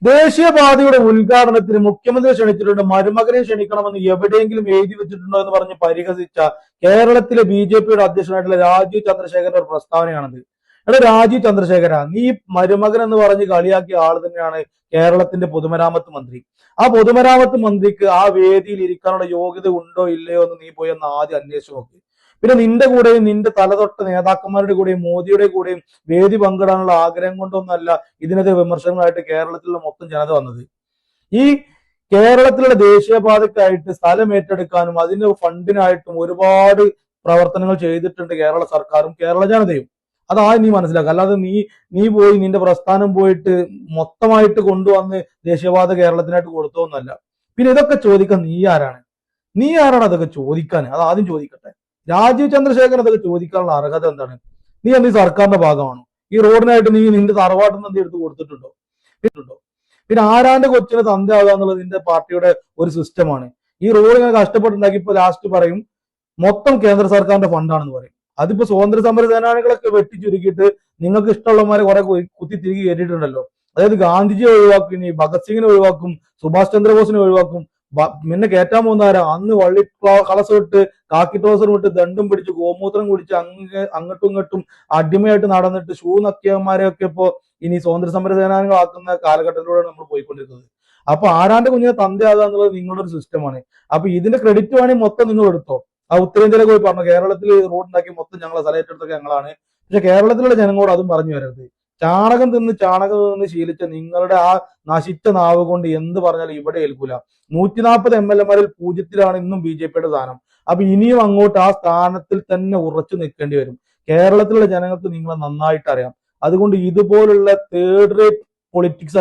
ദേശീയപാതയുടെ ഉദ്ഘാടനത്തിന് മുഖ്യമന്ത്രി ക്ഷണിച്ചിട്ടുണ്ട്, മരുമകനെ ക്ഷണിക്കണമെന്ന് എവിടെയെങ്കിലും എഴുതി വെച്ചിട്ടുണ്ടോ എന്ന് പറഞ്ഞ് പരിഹസിച്ച കേരളത്തിലെ BJPയുടെ അധ്യക്ഷനായിട്ടുള്ള രാജീവ് ചന്ദ്രശേഖരന്റെ ഒരു പ്രസ്താവനയാണത്. എടാ രാജീവ് ചന്ദ്രശേഖര, നീ മരുമകൻ എന്ന് പറഞ്ഞ് കളിയാക്കിയ ആൾ തന്നെയാണ് കേരളത്തിന്റെ പൊതുമരാമത്ത് മന്ത്രി. ആ പൊതുമരാമത്ത് മന്ത്രിക്ക് ആ വേദിയിൽ ഇരിക്കാനുള്ള യോഗ്യത ഉണ്ടോ ഇല്ലയോ എന്ന് നീ പോയി ഒന്ന് ആദ്യം അന്വേഷിച്ച് നോക്ക്. പിന്നെ നിന്റെ കൂടെയും നിന്റെ തലതൊട്ട നേതാക്കന്മാരുടെ കൂടെയും മോദിയുടെ കൂടെയും വേദി പങ്കിടാനുള്ള ആഗ്രഹം കൊണ്ടൊന്നല്ല ഇതിനെതിരെ വിമർശനങ്ങളായിട്ട് കേരളത്തിലുള്ള മൊത്തം ജനത വന്നത്. ഈ കേരളത്തിലുള്ള ദേശീയപാതയ്ക്കായിട്ട് സ്ഥലം ഏറ്റെടുക്കാനും അതിന്റെ ഫണ്ടിനായിട്ടും ഒരുപാട് പ്രവർത്തനങ്ങൾ ചെയ്തിട്ടുണ്ട് കേരള സർക്കാരും കേരള ജനതയും. അതായത് നീ മനസ്സിലാക്കുക. അല്ലാതെ നീ പോയി നിന്റെ പ്രസ്ഥാനം പോയിട്ട് മൊത്തമായിട്ട് കൊണ്ടുവന്ന് ദേശീയപാത കേരളത്തിനായിട്ട് കൊടുത്തോന്നല്ല. പിന്നെ ഇതൊക്കെ ചോദിക്കാൻ നീ ആരാണ് അതൊക്കെ ചോദിക്കാൻ? അത് ആദ്യം ചോദിക്കട്ടെ. രാജീവ് ചന്ദ്രശേഖരൻ അതൊക്കെ ചോദിക്കാനുള്ള അർഹത എന്താണ്? നീ എന്ത് സർക്കാരിന്റെ ഭാഗമാണോ? ഈ റോഡിനായിട്ട് നീ നിന്റെ തറവാട്ടിൽ നിന്ന് എന്ത് എടുത്ത് കൊടുത്തിട്ടുണ്ടോ? പിന്നെ ആരാന്റെ കൊച്ചിന് തന്തയാകുക എന്നുള്ളത് നിന്റെ പാർട്ടിയുടെ ഒരു സിസ്റ്റമാണ്. ഈ റോഡ് ഇങ്ങനെ കഷ്ടപ്പെട്ടുണ്ടാക്കി ഇപ്പൊ ലാസ്റ്റ് പറയും മൊത്തം കേന്ദ്ര സർക്കാരിന്റെ ഫണ്ടാണെന്ന് പറയും. അതിപ്പോ സ്വാതന്ത്ര്യ സമര സേനാനികളൊക്കെ വെട്ടിച്ചുരുക്കിയിട്ട് നിങ്ങൾക്ക് ഇഷ്ടമുള്ളവന്മാരെ കുറെ കുത്തി തിരികെ കയറ്റിയിട്ടുണ്ടല്ലോ. അതായത് ഗാന്ധിജിയെ ഒഴിവാക്കും, ഇനി ഭഗത് സിംഗിനെ ഒഴിവാക്കും, സുഭാഷ് ചന്ദ്രബോസിനെ ഒഴിവാക്കും. പിന്നെ കയറ്റാൻ പോകുന്നവരാ അന്ന് വള്ളി കളസം ഇട്ട് കാക്കി ട്രോസറും ഇട്ട് ദണ്ടും പിടിച്ച് ഗോമൂത്രം കുടിച്ച് അങ്ങോട്ടും ഇങ്ങോട്ടും അടിമയായിട്ട് നടന്നിട്ട് ഷൂ നക്കിയന്മാരെയൊക്കെ ഇപ്പോ ഇനി സ്വാതന്ത്ര്യ സമര സേനാനികളാക്കുന്ന കാലഘട്ടത്തിലൂടെ നമ്മൾ പോയിക്കൊണ്ടിരിക്കുന്നത്. അപ്പൊ ആരാന്റെ കുഞ്ഞിനെ തന്തയാകുക എന്നുള്ളത് നിങ്ങളുടെ ഒരു സിസ്റ്റമാണ്. അപ്പൊ ഇതിന്റെ ക്രെഡിറ്റ് വേണമെങ്കിൽ മൊത്തം നിങ്ങൾ എടുത്തോ. ആ ഉത്തരേന്ത്യയിലേക്ക് പോയി പറഞ്ഞു കേരളത്തിൽ റോഡ് ഉണ്ടാക്കി മൊത്തം ഞങ്ങളെ സ്ഥലം ഏറ്റെടുത്തൊക്കെ ഞങ്ങളാണ്. പക്ഷെ കേരളത്തിലുള്ള ജനങ്ങളോട് അതും പറഞ്ഞു വരരുത്. ചാണകം തിന്ന് ശീലിച്ച നിങ്ങളുടെ ആ നശിച്ച നാവ് കൊണ്ട് എന്ത് പറഞ്ഞാലും ഇവിടെ ഏൽക്കൂല. 140 MLA-മാരിൽ 0-ലാണ് ഇന്നും BJPയുടെ സ്ഥാനം. അപ്പൊ ഇനിയും അങ്ങോട്ട് ആ സ്ഥാനത്തിൽ തന്നെ ഉറച്ചു നിൽക്കേണ്ടി വരും. കേരളത്തിലുള്ള ജനങ്ങൾക്ക് നിങ്ങളെ നന്നായിട്ട് അറിയാം. അതുകൊണ്ട് ഇതുപോലുള്ള തേർഡ് റേറ്റ് പൊളിറ്റിക്സ്